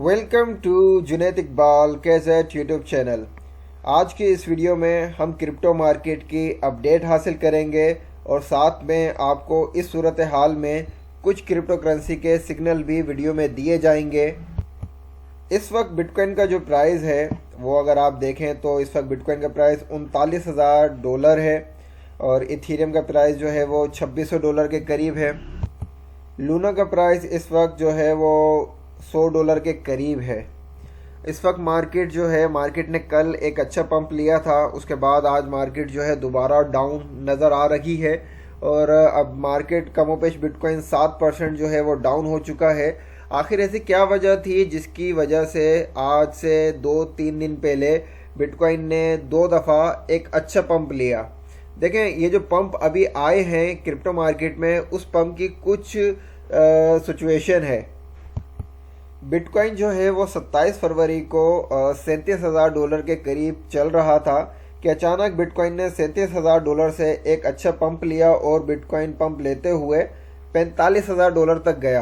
Welcome to Junaid Iqbal cassette YouTube channel. आज की इस वीडियो में हम क्रिप्टो मार्केट की अपडेट हासिल करेंगे और साथ में आपको इस सूरत हाल में कुछ क्रिप्टो करेंसी के सिग्नल भी वीडियो में दिए जाएंगे। इस वक्त बिटकॉइन का जो प्राइस है वो अगर आप देखें तो इस वक्त बिटकॉइन का प्राइस $39,000 है और इथीरियम का प्राइस जो है वो $2600 के करीब है। लूना का प्राइस इस वक्त जो है वो $100 के करीब है। इस वक्त मार्केट ने कल एक अच्छा पंप लिया था, उसके बाद आज मार्केट जो है दोबारा डाउन नज़र आ रही है और अब मार्केट कमोपेश बिटकॉइन 7% जो है वो डाउन हो चुका है। आखिर ऐसी क्या वजह थी जिसकी वजह से आज से 2-3 दिन पहले बिटकॉइन ने 2 दफ़ा एक अच्छा पंप लिया। देखें, ये जो पंप अभी आए हैं क्रिप्टो मार्केट में, उस पंप की कुछ सिचुएशन है। बिटकॉइन जो है वो 27 फरवरी को $37,000 के करीब चल रहा था कि अचानक बिटकॉइन ने $37,000 से एक अच्छा पंप लिया और बिटकॉइन पंप लेते हुए $45,000 तक गया।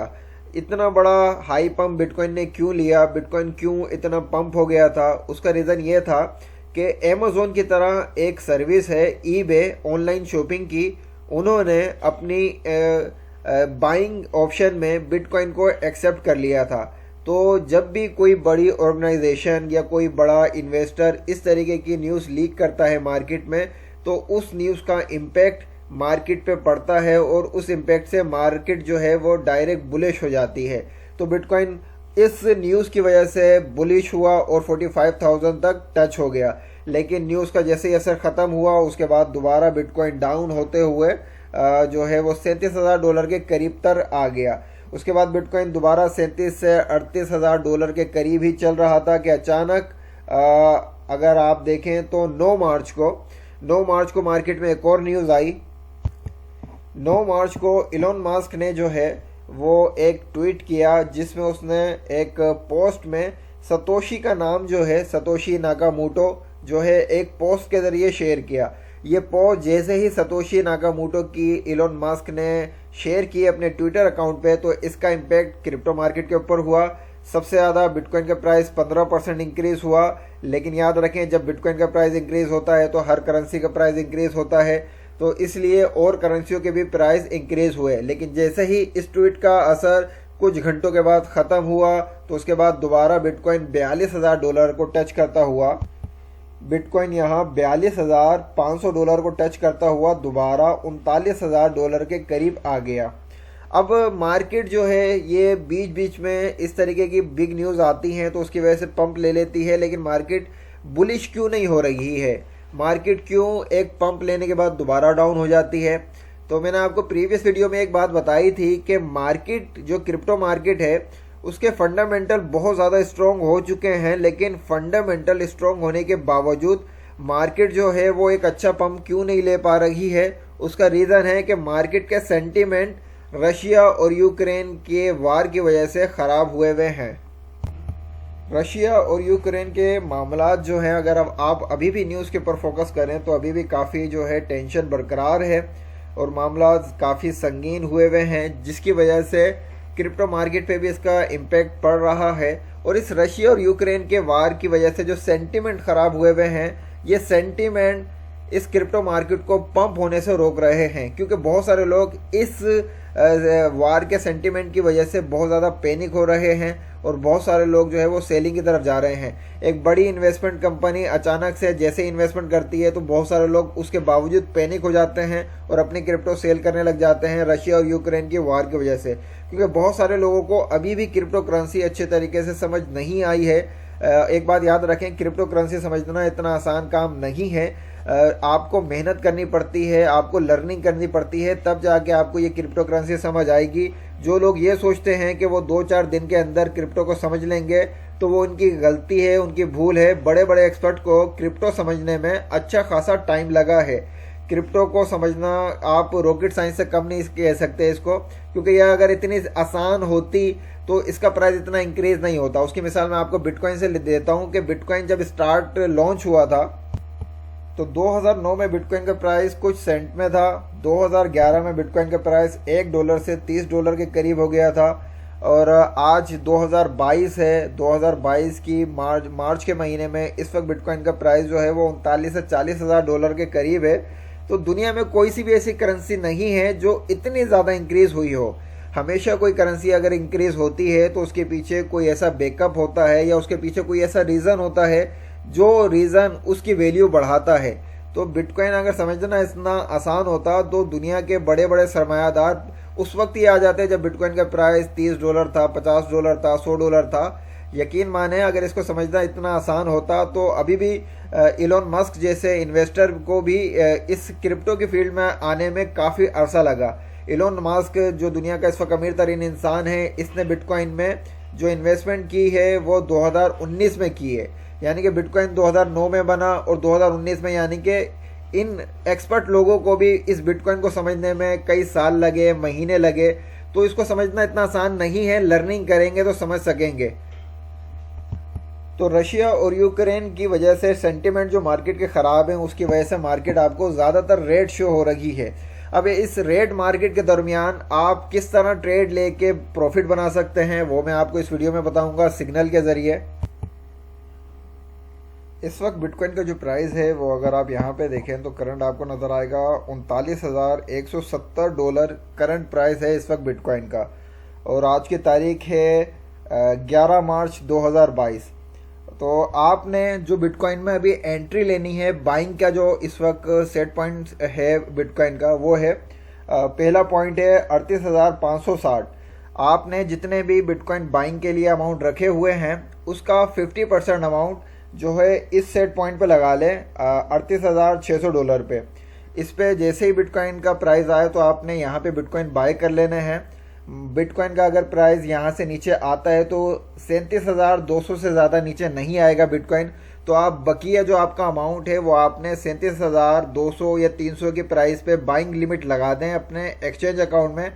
इतना बड़ा हाई पंप बिटकॉइन ने क्यों लिया, बिटकॉइन क्यों इतना पंप हो गया था? उसका रीज़न ये था कि अमेज़ॉन की तरह एक सर्विस है ईबे ऑनलाइन शॉपिंग की, उन्होंने अपनी बाइंग ऑप्शन में बिटकॉइन को एक्सेप्ट कर लिया था। तो जब भी कोई बड़ी ऑर्गेनाइजेशन या कोई बड़ा इन्वेस्टर इस तरीके की न्यूज़ लीक करता है मार्केट में, तो उस न्यूज़ का इम्पैक्ट मार्केट पे पड़ता है और उस इम्पैक्ट से मार्केट जो है वो डायरेक्ट बुलिश हो जाती है। तो बिटकॉइन इस न्यूज़ की वजह से बुलिश हुआ और 45,000 तक टच हो गया, लेकिन न्यूज़ का जैसे ही असर ख़त्म हुआ उसके बाद दोबारा बिटकॉइन डाउन होते हुए जो है वो $37,000 के करीब तर आ गया। उसके बाद बिटकॉइन दोबारा 37 से $38,000 के करीब ही चल रहा था कि अचानक अगर आप देखें तो 9 मार्च को मार्केट में एक और न्यूज़ आई। 9 मार्च को इलोन मस्क ने जो है वो एक ट्वीट किया जिसमें उसने एक पोस्ट में सतोशी का नाम जो है सतोशी नाकामोटो जो है एक पोस्ट के ज़रिए शेयर किया। ये पोस्ट जैसे ही सतोशी नाकामोटो की इलोन मस्क ने शेयर की अपने ट्विटर अकाउंट पे, तो इसका इम्पैक्ट क्रिप्टो मार्केट के ऊपर हुआ। सबसे ज़्यादा बिटकॉइन का प्राइस 15% इंक्रीज़ हुआ। लेकिन याद रखें, जब बिटकॉइन का प्राइस इंक्रीज़ होता है तो हर करेंसी का प्राइस इंक्रीज़ होता है, तो इसलिए और करेंसियों के भी प्राइस इंक्रीज़ हुए। लेकिन जैसे ही इस ट्वीट का असर कुछ घंटों के बाद ख़त्म हुआ तो उसके बाद दोबारा बिटकॉइन $42,000 को टच करता हुआ, बिटकॉइन यहाँ $42,500 को टच करता हुआ दोबारा $39,000 के करीब आ गया। अब मार्केट जो है ये बीच बीच में इस तरीके की बिग न्यूज़ आती हैं तो उसकी वजह से पंप ले लेती है, लेकिन मार्केट बुलिश क्यों नहीं हो रही है? मार्केट क्यों एक पंप लेने के बाद दोबारा डाउन हो जाती है? तो मैंने आपको प्रीवियस वीडियो में एक बात बताई थी कि मार्केट जो क्रिप्टो मार्केट है उसके फंडामेंटल बहुत ज़्यादा स्ट्रॉन्ग हो चुके हैं, लेकिन फंडामेंटल स्ट्रॉन्ग होने के बावजूद मार्केट जो है वो एक अच्छा पंप क्यों नहीं ले पा रही है? उसका रीज़न है कि मार्केट के सेंटीमेंट रशिया और यूक्रेन के वार की वजह से ख़राब हुए हैं। रशिया और यूक्रेन के मामलात जो हैं, अगर अब आप अभी भी न्यूज़ के ऊपर फोकस करें तो अभी भी काफ़ी जो है टेंशन बरकरार है और मामलात काफ़ी संगीन हुए हैं, जिसकी वजह से क्रिप्टो मार्केट पे भी इसका इम्पैक्ट पड़ रहा है। और इस रशिया और यूक्रेन के वार की वजह से जो सेंटीमेंट ख़राब हुए हैं, ये सेंटीमेंट इस क्रिप्टो मार्केट को पंप होने से रोक रहे हैं, क्योंकि बहुत सारे लोग इस वार के सेंटीमेंट की वजह से बहुत ज़्यादा पैनिक हो रहे हैं और बहुत सारे लोग जो है वो सेलिंग की तरफ जा रहे हैं। एक बड़ी इन्वेस्टमेंट कंपनी अचानक से जैसे इन्वेस्टमेंट करती है तो बहुत सारे लोग उसके बावजूद पैनिक हो जाते हैं और अपनी क्रिप्टो सेल करने लग जाते हैं रशिया और यूक्रेन की वार की वजह से, क्योंकि बहुत सारे लोगों को अभी भी क्रिप्टो करेंसी अच्छे तरीके से समझ नहीं आई है। एक बात याद रखें, क्रिप्टो करेंसी समझना इतना आसान काम नहीं है। आपको मेहनत करनी पड़ती है, आपको लर्निंग करनी पड़ती है, तब जाके आपको ये क्रिप्टो करेंसी समझ आएगी। जो लोग ये सोचते हैं कि वो 2-4 दिन के अंदर क्रिप्टो को समझ लेंगे तो वो उनकी गलती है, उनकी भूल है। बड़े बड़े एक्सपर्ट को क्रिप्टो समझने में अच्छा खासा टाइम लगा है। क्रिप्टो को समझना आप रॉकेट साइंस से कम नहीं कह सकते इसको, क्योंकि यह अगर इतनी आसान होती तो इसका प्राइस इतना इंक्रीज नहीं होता। उसकी मिसाल मैं आपको बिटकॉइन से देता हूँ कि बिटकॉइन जब स्टार्ट लॉन्च हुआ था तो 2009 में बिटकॉइन का प्राइस कुछ सेंट में था। 2011 में बिटकॉइन का प्राइस $1 से $30 के करीब हो गया था। और आज 2022 है। 2022 की मार्च के महीने में इस वक्त बिटकॉइन का प्राइस जो है वो 39 से 40 हज़ार डॉलर के करीब है। तो दुनिया में कोई सी भी ऐसी करेंसी नहीं है जो इतनी ज़्यादा इंक्रीज़ हुई हो। हमेशा कोई करेंसी अगर इंक्रीज़ होती है तो उसके पीछे कोई ऐसा बैकअप होता है या उसके पीछे कोई ऐसा रीज़न होता है जो रीज़न उसकी वैल्यू बढ़ाता है। तो बिटकॉइन अगर समझना इतना आसान होता तो दुनिया के बड़े बड़े सरमायादार उस वक्त ही आ जाते जब बिटकॉइन का प्राइस $30 था, $50 था, $100 था। यकीन माने अगर इसको समझना इतना आसान होता तो अभी भी इलोन मस्क जैसे इन्वेस्टर को भी इस क्रिप्टो की फील्ड में आने में काफ़ी अरसा लगा। इलोन मस्क जो दुनिया का इस वक्त अमीर तरीन इंसान है, इसने बिटकॉइन में जो इन्वेस्टमेंट की है वो 2019 में की है। यानी कि बिटकॉइन 2009 में बना और 2019 में, यानी कि इन एक्सपर्ट लोगों को भी इस बिटकॉइन को समझने में कई साल लगे, महीने लगे। तो इसको समझना इतना आसान नहीं है, लर्निंग करेंगे तो समझ सकेंगे। तो रशिया और यूक्रेन की वजह से सेंटिमेंट जो मार्केट के ख़राब हैं, उसकी वजह से मार्केट आपको ज़्यादातर रेड शो हो रही है। अब इस रेड मार्केट के दरमियान आप किस तरह ट्रेड लेके प्रॉफिट बना सकते हैं वो मैं आपको इस वीडियो में बताऊंगा सिग्नल के ज़रिए। इस वक्त बिटकॉइन का जो प्राइस है वो अगर आप यहाँ पे देखें तो करंट आपको नज़र आएगा $39,170 करंट प्राइस है इस वक्त बिटकॉइन का। और आज की तारीख है 11 मार्च 2022। तो आपने जो बिटकॉइन में अभी एंट्री लेनी है, बाइंग का जो इस वक्त सेट पॉइंट है बिटकॉइन का वो है, पहला पॉइंट है 38,560। आपने जितने भी बिटकॉइन बाइंग के लिए अमाउंट रखे हुए हैं उसका 50% अमाउंट जो है इस सेट पॉइंट पे लगा लें, $38,600 पे। इस पे जैसे ही बिटकॉइन का प्राइस आए तो आपने यहाँ पे बिटकॉइन बाय कर लेने हैं। बिटकॉइन का अगर प्राइस यहाँ से नीचे आता है तो 37,200 से ज़्यादा नीचे नहीं आएगा बिटकॉइन। तो आप बकिया जो आपका अमाउंट है वो आपने 37,200 या 300 की प्राइस पे बाइंग लिमिट लगा दें अपने एक्सचेंज अकाउंट में।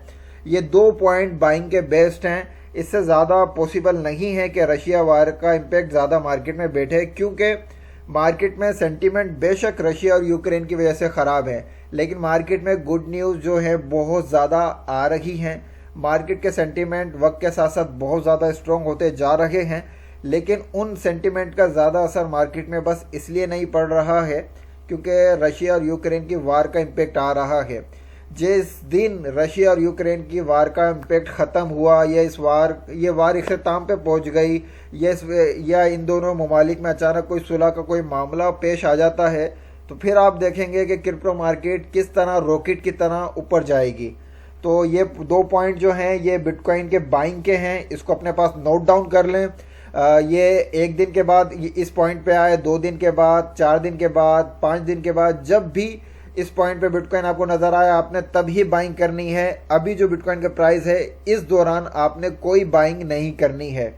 ये 2 पॉइंट बाइंग के बेस्ट हैं। इससे ज़्यादा पॉसिबल नहीं है कि रशिया वार का इम्पैक्ट ज़्यादा मार्केट में बैठे, क्योंकि मार्केट में सेंटीमेंट बेशक रशिया और यूक्रेन की वजह से ख़राब है, लेकिन मार्केट में गुड न्यूज़ जो है बहुत ज़्यादा आ रही हैं। मार्केट के सेंटीमेंट वक्त के साथ साथ बहुत ज़्यादा स्ट्रॉन्ग होते जा रहे हैं, लेकिन उन सेंटीमेंट का ज़्यादा असर मार्केट में बस इसलिए नहीं पड़ रहा है क्योंकि रशिया और यूक्रेन की वार का इम्पैक्ट आ रहा है। जिस दिन रशिया और यूक्रेन की वार का इम्पैक्ट ख़त्म हुआ या ये वार इख्तिताम पे पहुंच गई या इन दोनों ममालिक में अचानक कोई सुलह का कोई मामला पेश आ जाता है तो फिर आप देखेंगे कि क्रिप्टो मार्केट किस तरह रॉकेट की तरह ऊपर जाएगी। तो ये 2 पॉइंट जो हैं ये बिटकॉइन के बाइंग के हैं, इसको अपने पास नोट डाउन कर लें। ये 1 दिन के बाद इस पॉइंट पे आए, 2 दिन के बाद, 4 दिन के बाद, 5 दिन के बाद, जब भी इस पॉइंट पे बिटकॉइन आपको नज़र आया आपने तभी बाइंग करनी है। अभी जो बिटकॉइन का प्राइस है इस दौरान आपने कोई बाइंग नहीं करनी है।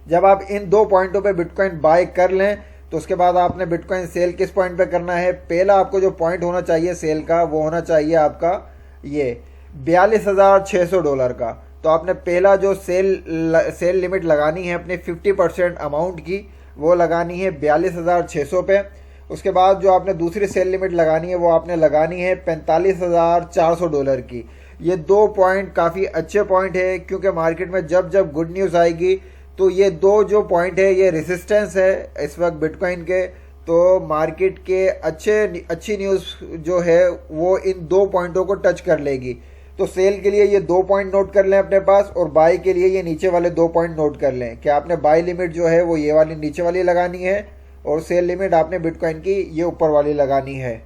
जब आप इन 2 पॉइंटों पे बिटकॉइन बाय कर लें तो उसके बाद आपने बिटकॉइन सेल किस पॉइंट पे करना है। पहला आपको जो पॉइंट होना चाहिए सेल का वो होना चाहिए आपका ये $42,600 का। तो आपने पहला जो सेल लिमिट लगानी है अपने 50% अमाउंट की वो लगानी है 42,600 पे। उसके बाद जो आपने दूसरी सेल लिमिट लगानी है वो आपने लगानी है $45,400 की। ये 2 पॉइंट काफ़ी अच्छे पॉइंट है क्योंकि मार्केट में जब जब गुड न्यूज़ आएगी तो ये 2 जो पॉइंट है ये रेजिस्टेंस है इस वक्त बिटकॉइन के। तो मार्केट के अच्छी न्यूज़ जो है वो इन 2 पॉइंटों को टच कर लेगी। तो सेल के लिए ये 2 पॉइंट नोट कर लें अपने पास और बाय के लिए ये नीचे वाले 2 पॉइंट नोट कर लें कि आपने बाय लिमिट जो है वो ये वाली नीचे वाली लगानी है और सेल लिमिट आपने बिटकॉइन की ये ऊपर वाली लगानी है।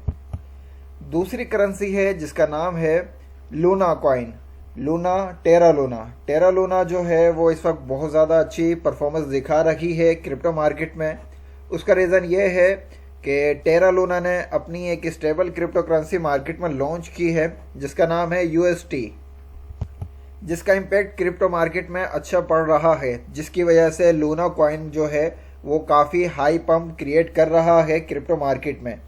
दूसरी करेंसी है जिसका नाम है लूना कॉइन, टेरा लूना जो है वो इस वक्त बहुत ज़्यादा अच्छी परफॉर्मेंस दिखा रही है क्रिप्टो मार्केट में। उसका रीज़न ये है कि टेरा लूना ने अपनी एक स्टेबल क्रिप्टो करेंसी मार्केट में लॉन्च की है जिसका नाम है UST, जिसका इम्पैक्ट क्रिप्टो मार्केट में अच्छा पड़ रहा है, जिसकी वजह से लूना कॉइन जो है वो काफ़ी हाई पंप क्रिएट कर रहा है क्रिप्टो मार्केट में।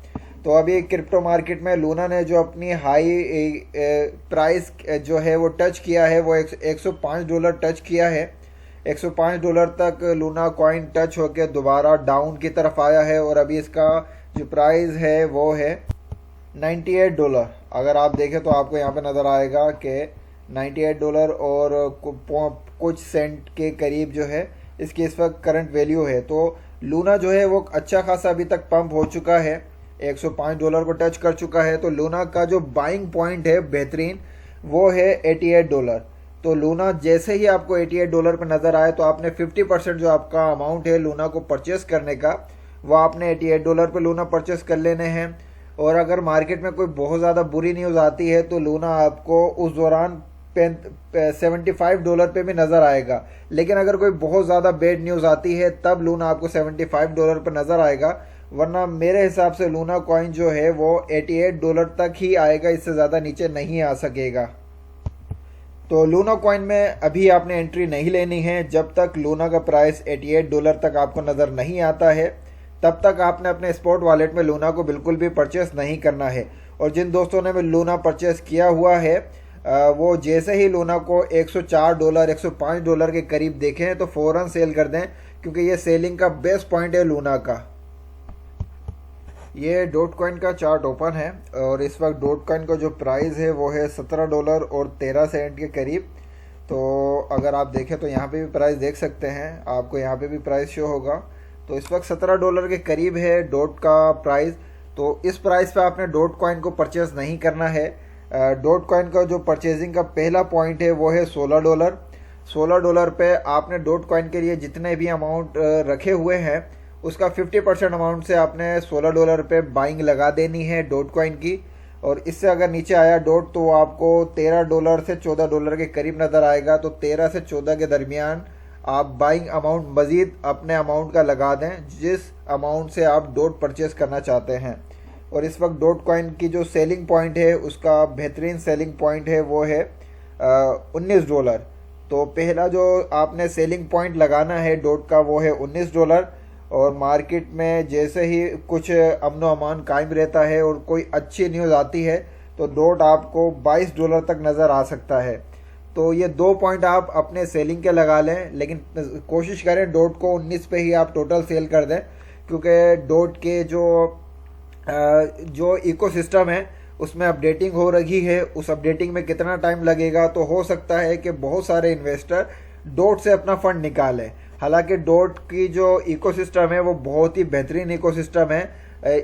तो अभी क्रिप्टो मार्केट में लूना ने जो अपनी हाई प्राइस जो है वो टच किया है वो $105 टच किया है। $105 तक लूना कॉइन टच होकर दोबारा डाउन की तरफ आया है और अभी इसका जो प्राइस है वो है $98। अगर आप देखें तो आपको यहाँ पे नज़र आएगा कि $98 और कुछ सेंट के करीब जो है इसकी इस वक्त करंट वैल्यू है। तो लूना जो है वो अच्छा खासा अभी तक पंप हो चुका है, $105 को टच कर चुका है। तो लूना का जो बाइंग पॉइंट है बेहतरीन वो है $88। तो लूना जैसे ही आपको $88 पे नज़र आए तो आपने 50% जो आपका अमाउंट है लूना को परचेस करने का वो आपने $88 पे लूना परचेस कर लेने हैं। और अगर मार्केट में कोई बहुत ज़्यादा बुरी न्यूज़ आती है तो लूना आपको उस दौरान $75 पे भी नज़र आएगा। लेकिन अगर कोई बहुत ज़्यादा बैड न्यूज़ आती है तब लूना आपको $75 पे नज़र आएगा, वरना मेरे हिसाब से लूना कॉइन जो है वो $88 तक ही आएगा, इससे ज़्यादा नीचे नहीं आ सकेगा। तो लूना कॉइन में अभी आपने एंट्री नहीं लेनी है। जब तक लूना का प्राइस $88 तक आपको नज़र नहीं आता है तब तक आपने अपने स्पॉट वॉलेट में लूना को बिल्कुल भी परचेस नहीं करना है। और जिन दोस्तों ने भी लूना परचेस किया हुआ है वो जैसे ही लूना को $104 $105 के करीब देखें तो फ़ौरन सेल कर दें, क्योंकि ये सेलिंग का बेस्ट पॉइंट है लूना का। ये डॉट कॉइन का चार्ट ओपन है और इस वक्त डॉट कॉइन का जो प्राइस है वो है $17 और 13 सेंट के करीब। तो अगर आप देखें तो यहाँ पे भी प्राइस देख सकते हैं, आपको यहाँ पे भी प्राइस शो होगा। तो इस वक्त $17 के करीब है डॉट का प्राइस। तो इस प्राइस पे आपने डॉट कॉइन को परचेस नहीं करना है। डॉट कॉइन का जो परचेजिंग का पहला पॉइंट है वो है $16। $16 पे आपने डॉट कॉइन के लिए जितने भी अमाउंट रखे हुए हैं उसका 50% अमाउंट से आपने $16 पे बाइंग लगा देनी है डॉट कॉइन की। और इससे अगर नीचे आया डॉट तो आपको $13 से $14 के करीब नज़र आएगा। तो 13 से 14 के दरमियान आप बाइंग अमाउंट मज़ीद अपने अमाउंट का लगा दें जिस अमाउंट से आप डॉट परचेस करना चाहते हैं। और इस वक्त डॉट कॉइन की जो सेलिंग पॉइंट है उसका बेहतरीन सेलिंग पॉइंट है वो है $19। तो पहला जो आपने सेलिंग पॉइंट लगाना है डॉट का वो है $19। और मार्केट में जैसे ही कुछ अमन व अमान कायम रहता है और कोई अच्छी न्यूज़ आती है तो डॉट आपको $22 तक नज़र आ सकता है। तो ये 2 पॉइंट आप अपने सेलिंग के लगा लें, लेकिन कोशिश करें डॉट को 19 पे ही आप टोटल सेल कर दें, क्योंकि डॉट के जो इकोसिस्टम है उसमें अपडेटिंग हो रही है। उस अपडेटिंग में कितना टाइम लगेगा तो हो सकता है कि बहुत सारे इन्वेस्टर डॉट से अपना फंड निकालें। हालांकि डॉट की जो इकोसिस्टम है वो बहुत ही बेहतरीन इकोसिस्टम है।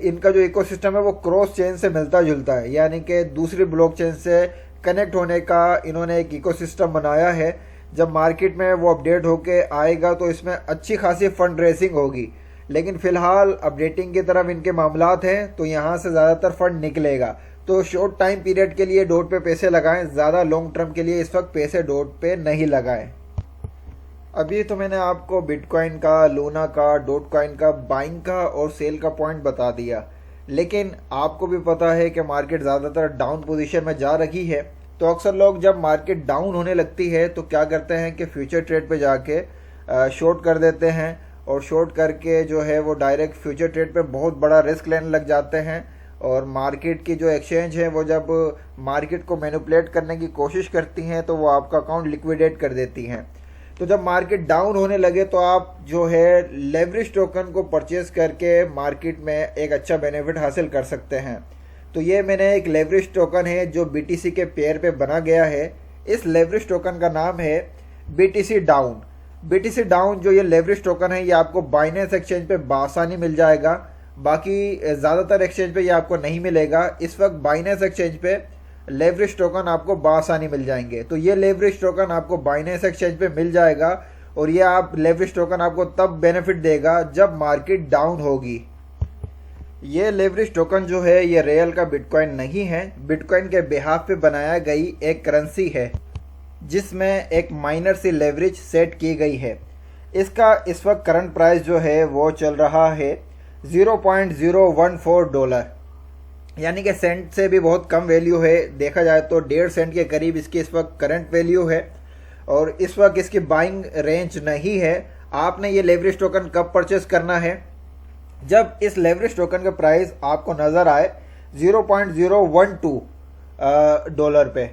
इनका जो इकोसिस्टम है वो क्रॉस चेन से मिलता जुलता है, यानी कि दूसरी ब्लॉकचेन से कनेक्ट होने का इन्होंने एक इकोसिस्टम बनाया है। जब मार्केट में वो अपडेट होके आएगा तो इसमें अच्छी खासी फंड रेसिंग होगी। लेकिन फ़िलहाल अपडेटिंग की तरफ इनके मामलात हैं तो यहाँ से ज़्यादातर फंड निकलेगा। तो शॉर्ट टाइम पीरियड के लिए डॉट पे पैसे लगाएं, ज़्यादा लॉन्ग टर्म के लिए इस वक्त पैसे डॉट पे नहीं लगाएं। अभी तो मैंने आपको बिटकॉइन का, लूना का, डॉट कॉइन का बाइंग का और सेल का पॉइंट बता दिया, लेकिन आपको भी पता है कि मार्केट ज़्यादातर डाउन पोजीशन में जा रही है। तो अक्सर लोग जब मार्केट डाउन होने लगती है तो क्या करते हैं कि फ्यूचर ट्रेड पे जाके शॉर्ट कर देते हैं और शॉर्ट करके जो है वो डायरेक्ट फ्यूचर ट्रेड पे बहुत बड़ा रिस्क लेने लग जाते हैं। और मार्केट की जो एक्सचेंज है वो जब मार्केट को मैनिपुलेट करने की कोशिश करती हैं तो वो आपका अकाउंट लिक्विडेट कर देती हैं। तो जब मार्केट डाउन होने लगे तो आप जो है लेवरेज टोकन को परचेज करके मार्केट में एक अच्छा बेनिफिट हासिल कर सकते हैं। तो ये मैंने एक लेवरेज टोकन है जो BTC के पेयर पे बना गया है। इस लेवरेज टोकन का नाम है BTC डाउन। BTC डाउन जो ये लेवरेज टोकन है ये आपको बाइनेंस एक्सचेंज पे बासानी मिल जाएगा, बाकी ज़्यादातर एक्सचेंज पे ये आपको नहीं मिलेगा। इस वक्त बाइनेंस एक्सचेंज पे लेवरेज टोकन आपको बासानी मिल जाएंगे। तो ये लेवरेज टोकन आपको बाइनेंस एक्सचेंज पे मिल जाएगा और ये आप लेवरेज टोकन आपको तब बेनिफिट देगा जब मार्केट डाउन होगी। ये लेवरेज टोकन जो है ये रियल का बिटकॉइन नहीं है, बिटकॉइन के बिहाफ पे बनाया गई एक करेंसी है जिसमें एक माइनर सी लेवरेज सेट की गई है। इसका इस वक्त करंट प्राइस जो है वो चल रहा है $0.014, यानी कि सेंट से भी बहुत कम वैल्यू है। देखा जाए तो 1.5 सेंट के करीब इसकी इस वक्त करंट वैल्यू है और इस वक्त इसकी बाइंग रेंज नहीं है। आपने ये लेवरेज टोकन कब परचेस करना है? जब इस लेवरेज टोकन का प्राइस आपको नज़र आए $0.012 पे।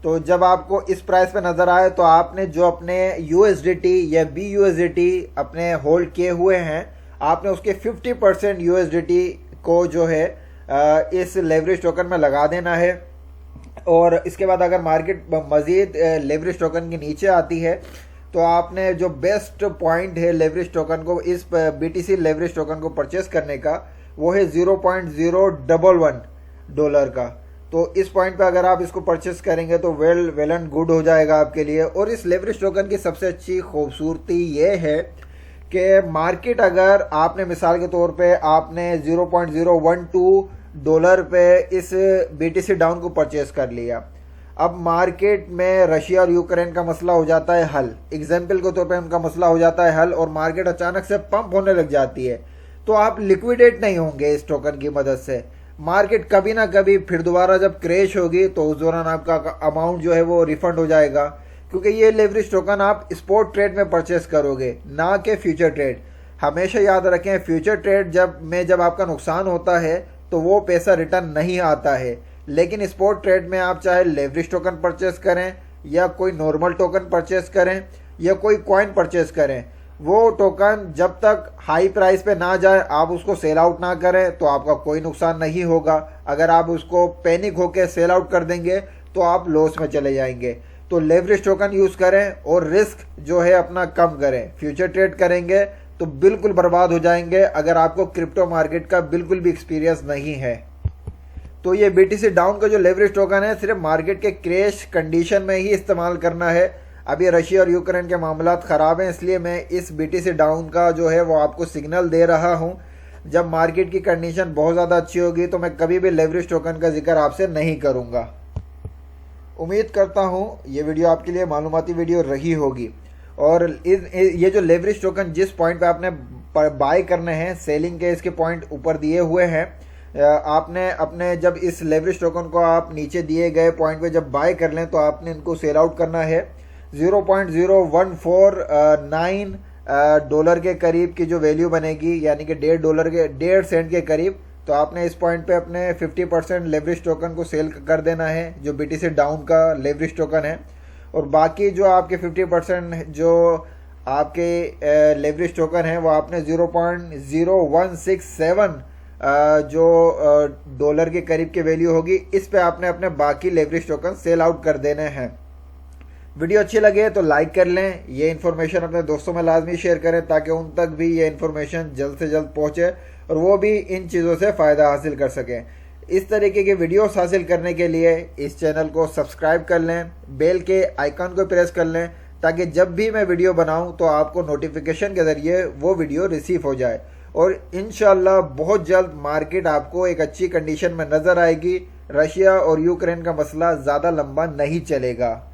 तो जब आपको इस प्राइस पे नज़र आए तो आपने जो अपने USDT या BUSDT अपने होल्ड किए हुए हैं आपने उसके 50% USDT को जो है इस लेवरेज टोकन में लगा देना है। और इसके बाद अगर मार्केट मज़ीद लेवरेज टोकन के नीचे आती है तो आपने जो बेस्ट पॉइंट है लेवरेज टोकन को, इस BTC लेवरेज टोकन को परचेस करने का, वो है $0.011 का। तो इस पॉइंट पे अगर आप इसको परचेस करेंगे तो वेल एंड गुड हो जाएगा आपके लिए। और इस लेवरेज टोकन की सबसे अच्छी खूबसूरती ये है कि मार्केट, अगर आपने मिसाल के तौर पे आपने $0.012 पे इस BTC डाउन को परचेस कर लिया, अब मार्केट में रशिया और यूक्रेन का मसला हो जाता है हल, एग्जाम्पल के तौर पे उनका मसला हो जाता है हल, और मार्केट अचानक से पंप होने लग जाती है, तो आप लिक्विडेट नहीं होंगे इस टोकन की मदद से। मार्केट कभी ना कभी फिर दोबारा जब क्रैश होगी तो उस दौरान आपका अमाउंट जो है वो रिफंड हो जाएगा, क्योंकि ये लेवरेज टोकन आप स्पॉट ट्रेड में परचेस करोगे, ना कि फ्यूचर ट्रेड। हमेशा याद रखें, फ्यूचर ट्रेड जब आपका नुकसान होता है तो वो पैसा रिटर्न नहीं आता है, लेकिन स्पॉट ट्रेड में आप चाहे लेवरेज टोकन परचेस करें या कोई नॉर्मल टोकन परचेस करें या कोई कॉइन परचेस करें, वो टोकन जब तक हाई प्राइस पे ना जाए आप उसको सेल आउट ना करें तो आपका कोई नुकसान नहीं होगा। अगर आप उसको पैनिक होकर सेल आउट कर देंगे तो आप लॉस में चले जाएंगे। तो लेवरेज टोकन यूज़ करें और रिस्क जो है अपना कम करें। फ्यूचर ट्रेड करेंगे तो बिल्कुल बर्बाद हो जाएंगे अगर आपको क्रिप्टो मार्केट का बिल्कुल भी एक्सपीरियंस नहीं है। तो ये BTC डाउन का जो लेवरेज टोकन है सिर्फ मार्केट के क्रैश कंडीशन में ही इस्तेमाल करना है। अभी रशिया और यूक्रेन के मामलात ख़राब हैं, इसलिए मैं इस BTC डाउन का जो है वो आपको सिग्नल दे रहा हूं। जब मार्केट की कंडीशन बहुत ज़्यादा अच्छी होगी तो मैं कभी भी लेवरेज टोकन का जिक्र आपसे नहीं करूंगा। उम्मीद करता हूं ये वीडियो आपके लिए मालूमाती वीडियो रही होगी। और ये जो लेवरेज टोकन जिस पॉइंट पे आपने बाय करने हैं, सेलिंग के इसके पॉइंट ऊपर दिए हुए हैं। आपने अपने जब इस लेवरेज टोकन को आप नीचे दिए गए पॉइंट पे जब बाय कर लें तो आपने इनको सेल आउट करना है। $0.0149 के करीब की जो वैल्यू बनेगी, यानी कि $1.50 के करीब, तो आपने इस पॉइंट पे अपने 50% लेवरेज टोकन को सेल कर देना है जो BTC डाउन का लेवरेज टोकन है। और बाकी जो आपके 50% जो आपके लेवरेज टोकन है वो आपने 0.0167 जो डॉलर के करीब की वैल्यू होगी, इस पे आपने अपने बाकी लेवरेज टोकन सेल आउट कर देने हैं। वीडियो अच्छी लगे तो लाइक कर लें, ये इन्फॉर्मेशन अपने दोस्तों में लाजमी शेयर करें ताकि उन तक भी ये इन्फॉर्मेशन जल्द से जल्द पहुंचे और वो भी इन चीज़ों से फ़ायदा हासिल कर सकें। इस तरीके के वीडियोस हासिल करने के लिए इस चैनल को सब्सक्राइब कर लें, बेल के आइकन को प्रेस कर लें ताकि जब भी मैं वीडियो बनाऊं तो आपको नोटिफिकेशन के ज़रिए वो वीडियो रिसीव हो जाए। और इंशाल्लाह बहुत जल्द मार्केट आपको एक अच्छी कंडीशन में नज़र आएगी। रशिया और यूक्रेन का मसला ज़्यादा लंबा नहीं चलेगा।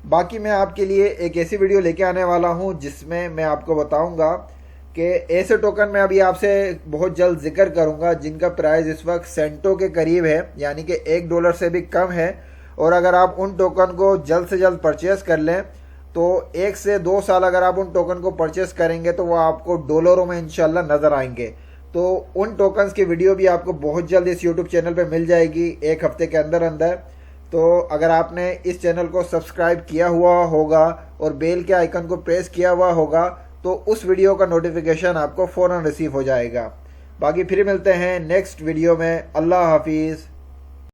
बाकी मैं आपके लिए एक ऐसी वीडियो लेके आने वाला हूं जिसमें मैं आपको बताऊंगा कि ऐसे टोकन मैं अभी आपसे बहुत जल्द जिक्र करूंगा जिनका प्राइस इस वक्त सेंटों के करीब है, यानी कि $1 से भी कम है। और अगर आप उन टोकन को जल्द से जल्द परचेस कर लें तो 1 से 2 साल अगर आप उन टोकन को परचेस करेंगे तो वो आपको डॉलरों में इंशाल्लाह नज़र आएंगे। तो उन टोकन्स की वीडियो भी आपको बहुत जल्द इस यूट्यूब चैनल पे मिल जाएगी 1 हफ्ते के अंदर अंदर। तो अगर आपने इस चैनल को सब्सक्राइब किया हुआ होगा और बेल के आइकन को प्रेस किया हुआ होगा तो उस वीडियो का नोटिफिकेशन आपको फ़ौरन रिसीव हो जाएगा। बाकी फिर मिलते हैं नेक्स्ट वीडियो में। अल्लाह हाफिज़।